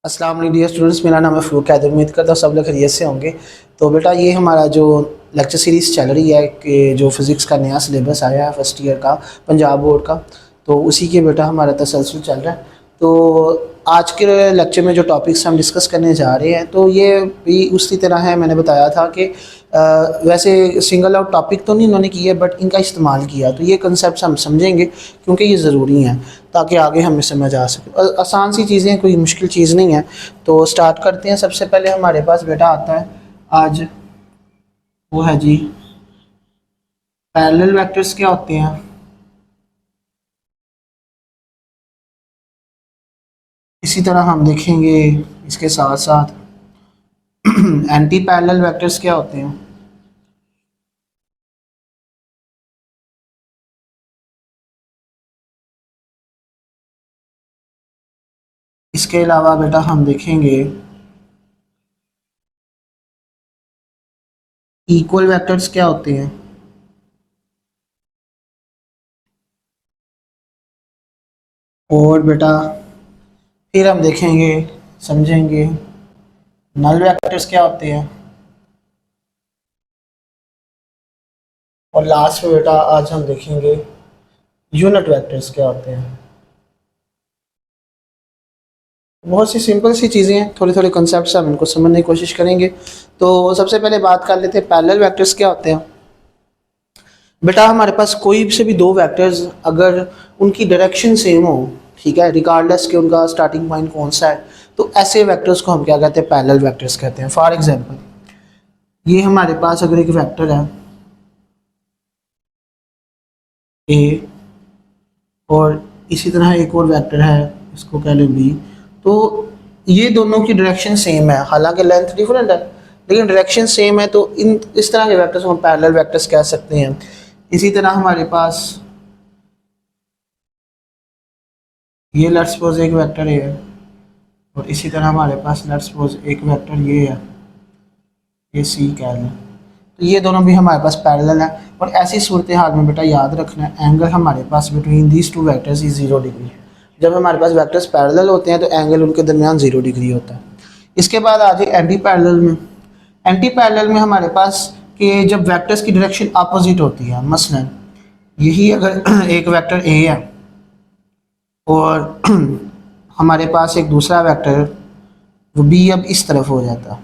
अस्सलाम वालेकुम dear students, मेरा नाम है फ़रूक हैदर। उम्मीद करता हूँ सब लोग खैरियत से होंगे। तो बेटा ये हमारा जो लेक्चर सीरीज़ चल रही है कि जो फ़िज़िक्स का नया सिलेबस आया है फर्स्ट ईयर का पंजाब बोर्ड का, तो उसी के बेटा हमारा तसलसल चल रहा है। तो आज के लेक्चर में जो टॉपिक्स हम डिस्कस करने जा रहे हैं तो ये भी उसी तरह है। मैंने बताया था कि वैसे सिंगल आउट टॉपिक तो नहीं इन्होंने किए बट इनका इस्तेमाल किया, तो ये कंसेप्ट हम समझेंगे क्योंकि ये ज़रूरी हैं ताकि आगे हमें समझ आ सके। आसान सी चीज़ें, कोई मुश्किल चीज़ नहीं है। तो स्टार्ट करते हैं। सबसे पहले हमारे पास बेटा आता है आज, वो है जी पैरेलल वेक्टर्स क्या होते हैं। इसी तरह हम देखेंगे इसके साथ साथ एंटी पैरेलल वेक्टर्स क्या होते हैं। इसके अलावा बेटा हम देखेंगे इक्वल वेक्टर्स क्या होते हैं। और बेटा फिर हम देखेंगे, समझेंगे नल वेक्टर्स क्या होते हैं। और लास्ट में बेटा आज हम देखेंगे यूनिट वेक्टर्स क्या होते हैं। बहुत सी सिंपल सी चीज़ें हैं, थोड़े थोड़े कॉन्सेप्ट्स हम इनको समझने की कोशिश करेंगे। तो सबसे पहले बात कर लेते हैं पैरेलल वेक्टर्स क्या होते हैं। बेटा हमारे पास कोई से भी दो वेक्टर्स अगर उनकी डायरेक्शन सेम हो, ठीक है, रिगार्डलेस कि उनका स्टार्टिंग पॉइंट कौन सा है, तो ऐसे वेक्टर्स को हम क्या कहते हैं, पैरेलल वेक्टर्स कहते हैं। फॉर एग्जांपल ये हमारे पास अगर एक वेक्टर है ए और इसी तरह एक और वेक्टर है, इसको कह लें बी, तो ये दोनों की डायरेक्शन सेम है, हालांकि लेंथ डिफरेंट है लेकिन डायरेक्शन सेम है, तो इन इस तरह के वेक्टर्स को हम पैरेलल वेक्टर्स कह सकते हैं। इसी तरह हमारे पास ये लेट्स सपोज एक वेक्टर ए है और इसी तरह हमारे पास लेट्स सपोज एक वेक्टर ये है, ये सी कह लें, तो ये दोनों भी हमारे पास पैरेलल है। और ऐसी सूरत हाल में बेटा याद रखना है, एंगल हमारे पास between these two vectors is 0 degree. जब हमारे पास वेक्टर्स पैरेलल होते हैं तो एंगल उनके दरमियान 0 डिग्री होता है। इसके बाद आ जाए एंटी पैरेलल में। एंटी पैरेलल में हमारे पास कि जब वेक्टर्स की डायरेक्शन अपोजिट होती है, मसलन यही अगर एक वेक्टर ए है और हमारे पास एक दूसरा वेक्टर वो बी अब इस तरफ हो जाता,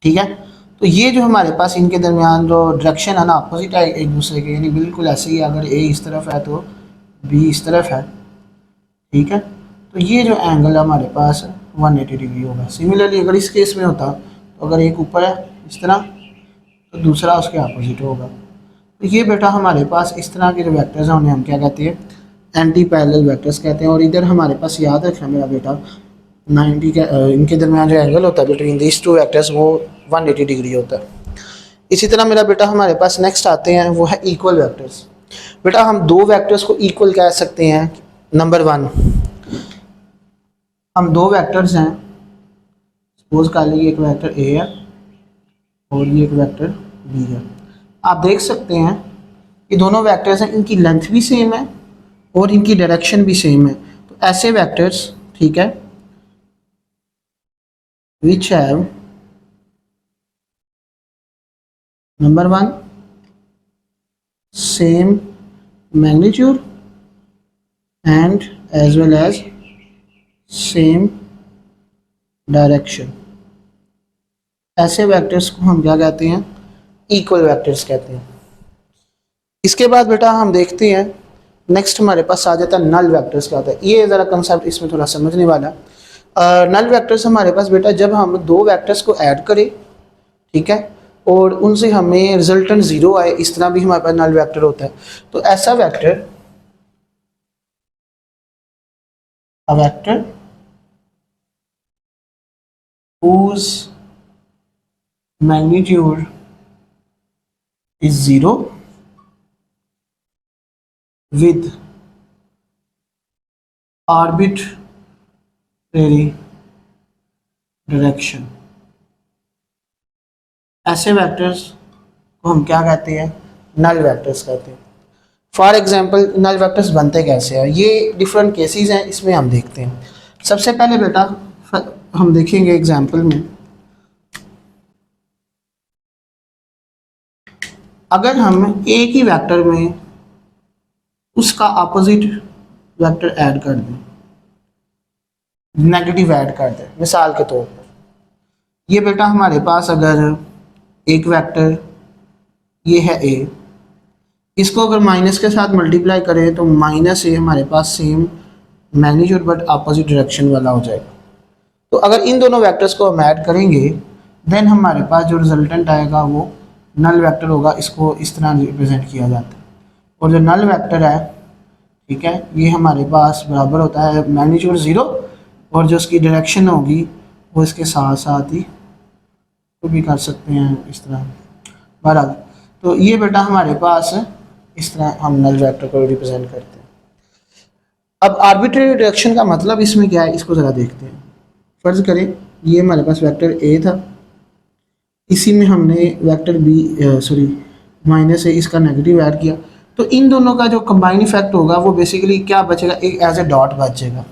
ठीक है, तो ये जो हमारे पास इनके दरमियान जो डायरेक्शन है ना अपोजिट है एक दूसरे के, यानी बिल्कुल ऐसे ही अगर ए इस तरफ है तो बी इस तरफ है, ठीक है, तो ये जो एंगल हमारे पास 180 डिग्री होगा। सिमिलरली अगर इस केस में होता तो अगर एक ऊपर है इस तरह तो दूसरा उसके अपोजिट होगा। तो ये बेटा हमारे पास इस तरह के जो वेक्टर्स हैं उन्हें हम क्या कहते हैं, एंटी पैरेलल वेक्टर्स कहते हैं। और इधर हमारे पास याद रखना मेरा बेटा 90 के इनके दरमियान जो एंगल होता है बिटवीन दीज टू वेक्टर्स वो 180 डिग्री होता है। इसी तरह मेरा बेटा हमारे पास नेक्स्ट आते हैं, वो है इक्वल वेक्टर्स। बेटा हम दो वेक्टर्स को इक्वल कह सकते हैं। नंबर वन, हम दो वेक्टर्स हैं, सपोज कर लीजिए एक वेक्टर ए है और ये एक वेक्टर बी है। आप देख सकते हैं ये दोनों वेक्टर्स हैं, इनकी लेंथ भी सेम है और इनकी डायरेक्शन भी सेम है। तो ऐसे वेक्टर्स, ठीक है, which have number one same magnitude and as well as same direction, ऐसे वेक्टर्स को हम क्या कहते हैं, इक्वल वेक्टर्स कहते हैं। इसके बाद बेटा हम देखते हैं नेक्स्ट हमारे पास आ जाता है नल वेक्टर्स क्या होता है। ये ज़रा कंसेप्ट इसमें थोड़ा समझने वाला है। नल वेक्टर्स हमारे पास बेटा जब हम दो वेक्टर्स को ऐड करें, ठीक है, और उनसे हमें रिजल्टेंट 0 आए, इस तरह भी हमारे पास नल वेक्टर होता है। तो ऐसा vector, a vector whose magnitude is 0 with arbitrary direction, ऐसे वेक्टर्स को हम क्या कहते हैं, नल वेक्टर्स कहते हैं। फॉर एग्जांपल नल वेक्टर्स बनते कैसे हैं, ये डिफरेंट केसेस हैं, इसमें हम देखते हैं। सबसे पहले बेटा हम देखेंगे एग्जाम्पल में, अगर हम एक ही वेक्टर में उसका अपोजिट वेक्टर ऐड कर दें, नेगेटिव ऐड कर दें, मिसाल के तौर पर ये बेटा हमारे पास अगर एक वेक्टर ये है ए, इसको अगर माइनस के साथ मल्टीप्लाई करें तो माइनस ए हमारे पास same magnitude but opposite direction वाला हो जाएगा। तो अगर इन दोनों वेक्टर्स को हम ऐड करेंगे देन हमारे पास जो रिजल्टेंट आएगा वो नल वेक्टर होगा। इसको इस तरह रिप्रेजेंट किया जाता है, और जो नल वेक्टर है, ठीक है, ये हमारे पास बराबर होता है मैग्नीट्यूड 0, और जो उसकी डायरेक्शन होगी वो इसके साथ साथ ही तो भी कर सकते हैं इस तरह। बहरहाल तो ये बेटा हमारे पास इस तरह हम नल वेक्टर को रिप्रेजेंट करते हैं। अब आर्बिट्रेरी डायरेक्शन का मतलब इसमें क्या है, इसको ज़रा देखते हैं। फ़र्ज़ करें ये हमारे पास वेक्टर ए था, इसी में हमने वेक्टर बी माइनस ए इसका नेगेटिव ऐड किया, तो इन दोनों का जो कंबाइन इफेक्ट होगा वो बेसिकली क्या बचेगा, एक एज ए डॉट बचेगा।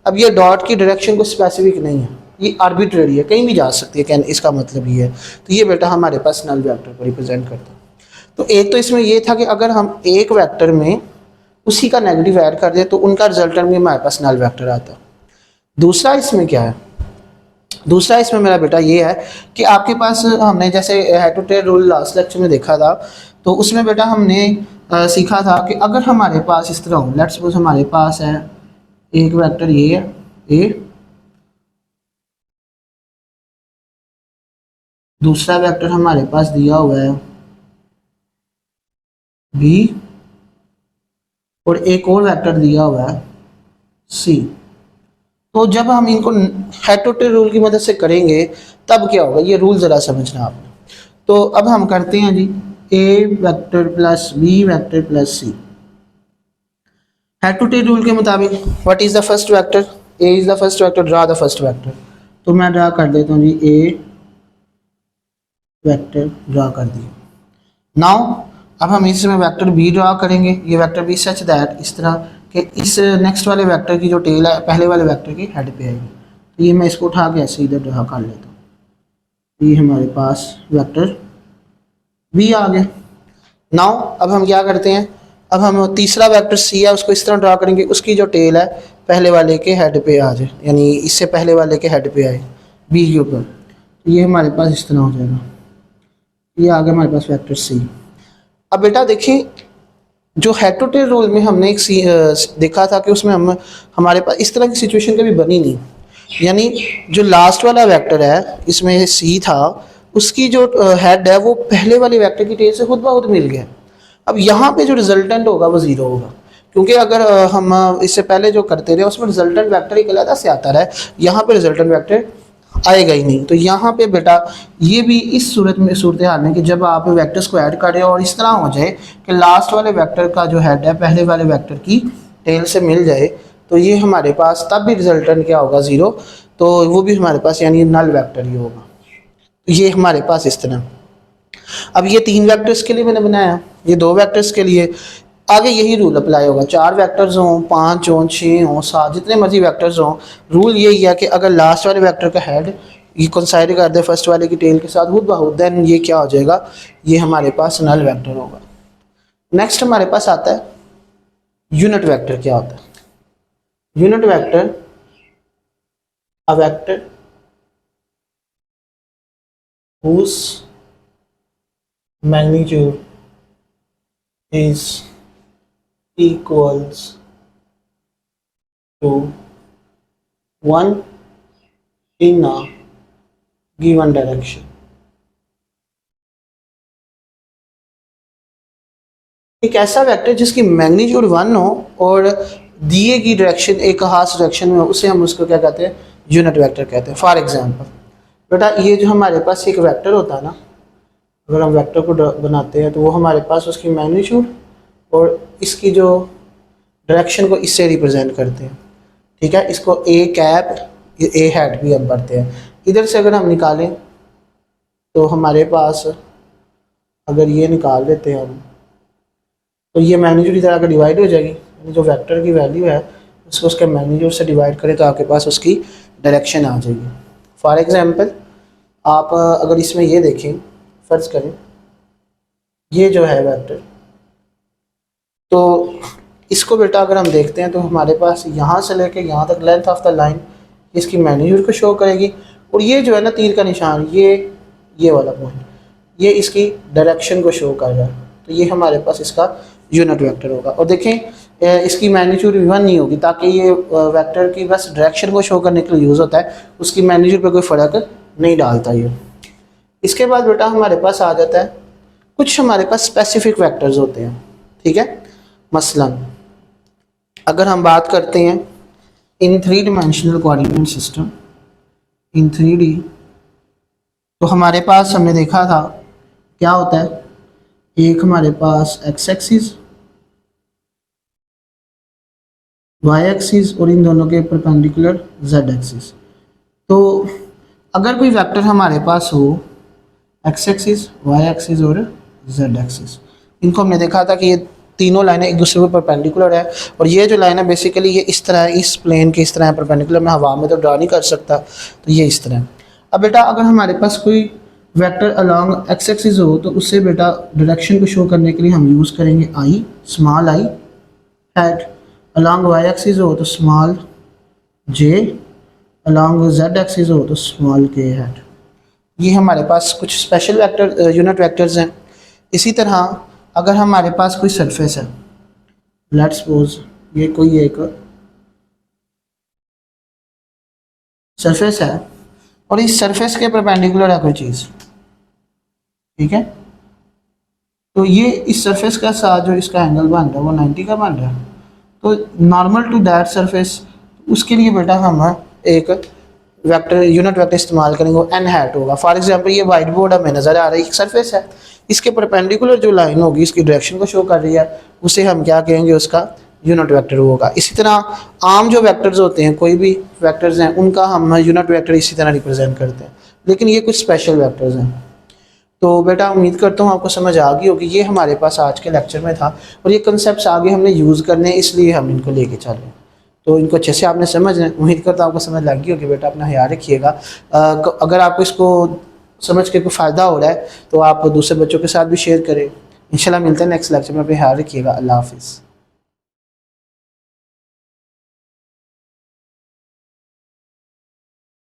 अब ये डॉट की डायरेक्शन को स्पेसिफिक नहीं है, ये आर्बिट्रेरी है, कहीं भी जा सकती है, क्या इसका मतलब ये है। तो ये बेटा हमारे पास नल वेक्टर को रिप्रेजेंट करता है। तो एक तो इसमें ये था कि अगर हम एक वेक्टर में उसी का नेगेटिव ऐड कर दें तो उनका रिजल्टेंट भी हमारे पास नल वेक्टर आता है। दूसरा इसमें क्या है, दूसरा इसमें मेरा बेटा ये है कि आपके पास हमने जैसे head to tail rule last lecture में देखा था, तो उसमें बेटा हमने सीखा था कि अगर हमारे पास इस तरह हो, लेट्स सपोज हमारे पास है एक वेक्टर ये है ए, दूसरा वेक्टर हमारे पास दिया हुआ है बी, और एक और वेक्टर दिया हुआ है सी। तो जब हम इनको हेड टू टेल रूल की मदद से करेंगे तब क्या होगा, ये रूल ज़रा समझना आपने। तो अब हम करते हैं जी a vector plus b vector plus c. Head to tail rule के मुताबिक what is the first vector, a is the first vector, draw the first vector. तो मैं ड्रा कर देता हूँ जी ए वेक्टर ड्रा कर दिया। नाउ अब हम इसमें वेक्टर बी ड्रा करेंगे, ये वेक्टर बी सच दैट इस तरह कि इस नेक्स्ट वाले वेक्टर की जो टेल है पहले वाले वेक्टर की हेड पे आएगी। तो ये मैं इसको उठा के ऐसे इधर ड्रा कर लेता हूँ, ये हमारे पास वेक्टर बी आ गया। नाउ अब हम क्या करते हैं, अब हम तीसरा वेक्टर सी है उसको इस तरह ड्रा करेंगे, उसकी जो टेल है पहले वाले के हेड पे आ जाए, यानी इससे पहले वाले के हेड पे आए बी के ऊपर। तो ये हमारे पास इस तरह हो जाएगा, ये आ गया हमारे पास वेक्टर सी। अब बेटा देखिए जो हेड टू टेल रूल में हमने एक देखा था कि उसमें हमारे पास इस तरह की सिचुएशन कभी बनी नहीं, यानी जो लास्ट वाला वेक्टर है इसमें सी था, उसकी जो हेड है वो पहले वाले वेक्टर की टेल से खुद ब खुद मिल गया। अब यहाँ पे जो रिजल्टेंट होगा वो ज़ीरो होगा, क्योंकि अगर हम इससे पहले जो करते रहे उसमें रिजल्टेंट वेक्टर एक अलग से आता रहा, यहाँ पे रिजल्टेंट वेक्टर आएगा ही नहीं। तो यहाँ पे बेटा ये भी इस सूरत हाल में कि जब आप वेक्टर्स को ऐड करें और इस तरह हो जाए कि लास्ट वाले वेक्टर का जो हेड है पहले वाले वेक्टर की टेल से मिल जाए, तो ये हमारे पास तब भी रिजल्टेंट क्या होगा, ज़ीरो। तो वो भी हमारे पास यानी नल वेक्टर ही होगा। तो ये हमारे पास इस तरह। अब ये 3 वेक्टर्स के लिए मैंने बनाया, ये 2 वेक्टर्स के लिए आगे यही रूल अप्लाई होगा। 4 वेक्टर्स हों, 5 हों, 6 हों, 7, जितने मर्जी वेक्टर्स हों, रूल यही है कि अगर लास्ट वाले वेक्टर का हेड ये कोइंसाइड कर दे फर्स्ट वाले की टेल के साथ खुद ब खुद, देन ये क्या हो जाएगा, ये हमारे पास नल वेक्टर होगा। नेक्स्ट हमारे पास आता है यूनिट वेक्टर। क्या होता है unit vector? A vector whose magnitude is equals to 1 in a given direction। एक ऐसा वेक्टर जिसकी मैग्नीट्यूड 1 हो और दिए की डायरेक्शन एक खास डायरेक्शन में हो, उसे हम उसको क्या कहते हैं, यूनिट वेक्टर कहते हैं। फॉर एग्जांपल बेटा ये जो हमारे पास एक वेक्टर होता है ना, अगर हम वेक्टर को बनाते हैं तो वो हमारे पास उसकी मैग्नीट्यूड और इसकी जो डायरेक्शन को इससे रिप्रेजेंट करते हैं, ठीक है। इसको ए कैप, ए हेड भी हम पढ़ते हैं। इधर से अगर हम निकालें तो हमारे पास अगर ये निकाल देते हैं हम, तो ये मैग्नीट्यूड इधर आकर डिवाइड हो जाएगी, यानी जो वेक्टर की वैल्यू है उसको उसके मैग्नीट्यूड से डिवाइड करें तो आपके पास उसकी डायरेक्शन आ जाएगी। फॉर एग्जांपल आप अगर इसमें ये देखें, फ़र्ज़ करें ये जो है वेक्टर, तो इसको बेटा अगर हम देखते हैं तो हमारे पास यहाँ से लेके यहाँ तक लेंथ ऑफ द लाइन इसकी मैग्नीट्यूड को शो करेगी, और ये जो है ना तीर का निशान, ये वाला पॉइंट, ये इसकी डायरेक्शन को शो कर रहा है। तो ये हमारे पास इसका यूनिट वेक्टर होगा। और देखें इसकी मैग्नीट्यूड 1 नहीं होगी, ताकि ये वेक्टर की बस डायरेक्शन को शो करने के लिए यूज़ होता है, उसकी मैग्नीट्यूड पे कोई फ़र्क नहीं डालता ये। इसके बाद बेटा हमारे पास आ जाता है कुछ हमारे पास स्पेसिफिक वेक्टर्स होते हैं, ठीक है। मसलन अगर हम बात करते हैं इन 3 डिमेंशनल कोऑर्डिनेट सिस्टम, इन 3D, तो हमारे पास हमने देखा था क्या होता है, एक हमारे पास एक्स एक्सिस, वाई एक्सिस और इन दोनों के परपेंडिकुलर जेड एक्सिस। तो अगर कोई वेक्टर हमारे पास हो एक्स एक्सिस, वाई एक्सिस और जेड एक्सिस, इनको हमने देखा था कि ये तीनों लाइनें एक दूसरे को परपेंडिकुलर है, और ये जो लाइन है बेसिकली ये इस तरह है, इस प्लेन के इस तरह है परपेंडिकुलर, मैं हवा में तो ड्रा नहीं कर सकता, तो ये इस तरह है। अब बेटा अगर हमारे पास कोई वेक्टर अलॉन्ग एक्स एक्सिस हो तो उससे बेटा डायरेक्शन को शो करने के लिए हम यूज़ करेंगे i, small i hat. Along y axis हो तो small j, along z axis हो तो स्मॉल के हैट। ये हमारे पास कुछ स्पेशल वेक्टर यूनिट वेक्टर्स हैं। इसी तरह अगर हमारे पास कोई सरफेस है, लेट्स सपोज ये कोई एक सरफेस है और इस सरफेस के परपेंडिकुलर है कोई चीज़, ठीक है, तो ये इस सरफेस का साथ जो इसका एंगल बन रहा है वो 90 का बन रहा है। तो नॉर्मल टू दैट सरफेस, उसके लिए बेटा हम एक वेक्टर यूनिट वेक्टर इस्तेमाल करेंगे, वो एन हैट होगा। फॉर एग्जांपल ये वाइट बोर्ड हमें नज़र आ रहा है, एक सरफेस है, इसके परपेंडिकुलर जो लाइन होगी इसकी डायरेक्शन को शो कर रही है, उसे हम क्या कहेंगे, उसका यूनिट वेक्टर होगा। इसी तरह आम जो वेक्टर्स होते हैं, कोई भी वेक्टर्स हैं, उनका हम यूनिट वेक्टर इसी तरह रिप्रेजेंट करते हैं, लेकिन ये कुछ स्पेशल वेक्टर्स हैं। तो बेटा उम्मीद करता हूँ आपको समझ आ गई होगी। ये हमारे पास आज के लेक्चर में था और ये कंसेप्ट आगे हमने यूज़ करने हैं, इसलिए हम इनको लेके चल रहे हैं। तो इनको अच्छे से आपने समझ लें, उम्मीद करता हूँ आपको समझ लग गई होगी। बेटा अपना ख्याल रखिएगा। अगर आपको इसको समझ के कोई फ़ायदा हो रहा है तो आप दूसरे बच्चों के साथ भी शेयर करें। इंशाल्लाह मिलते हैं नेक्स्ट लेक्चर में। अपना ख्याल रखिएगा। अल्लाह हाफिज़।